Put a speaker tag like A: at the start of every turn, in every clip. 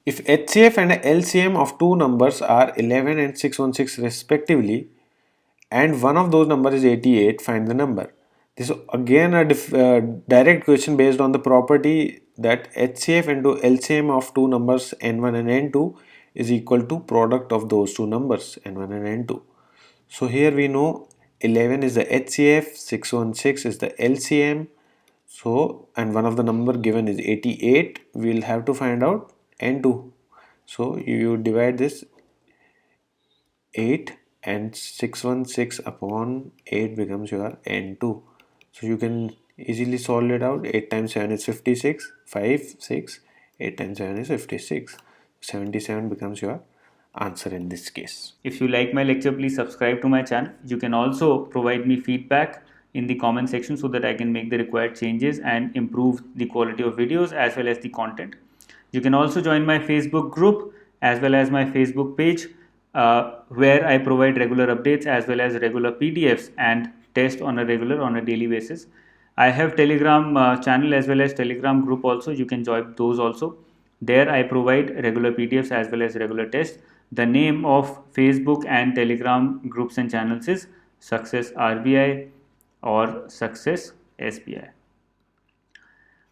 A: If HCF and LCM of two numbers are 11 and 616 respectively, and one of those numbers is 88, find the number. This is again a direct question based on the property that HCF into LCM of two numbers n1 and n2 is equal to product of those two numbers n1 and n2. So here we know 11 is the HCF, 616 is the LCM. So, and one of the number given is 88. We'll have to find out n2. So you divide this 8 and 616 upon 8 becomes your n2. So you can easily solve it out. 8 times 7 is 56, 5, 6, 8 times 7 is 56. 77 becomes your answer in this case.
B: If you like my lecture, please subscribe to my channel. You can also provide me feedback in the comment section so that I can make the required changes and improve the quality of videos as well as the content. You can also join my Facebook group as well as my Facebook page where I provide regular updates as well as regular PDFs and test on a daily basis. I have Telegram channel as well as Telegram group also. You can join those also. There I provide regular PDFs as well as regular tests. The name of Facebook and Telegram groups and channels is Success RBI or Success SBI.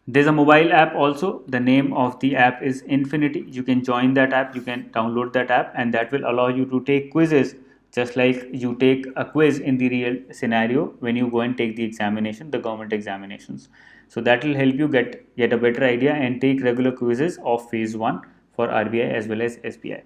B: There's a mobile app also. The name of the app is Infinity. You can join that app, you can download that app, and that will allow you to take quizzes just like you take a quiz in the real scenario when you go and take the examination, the government examinations. So that will help you get a better idea and take regular quizzes of phase 1 for RBI as well as SBI.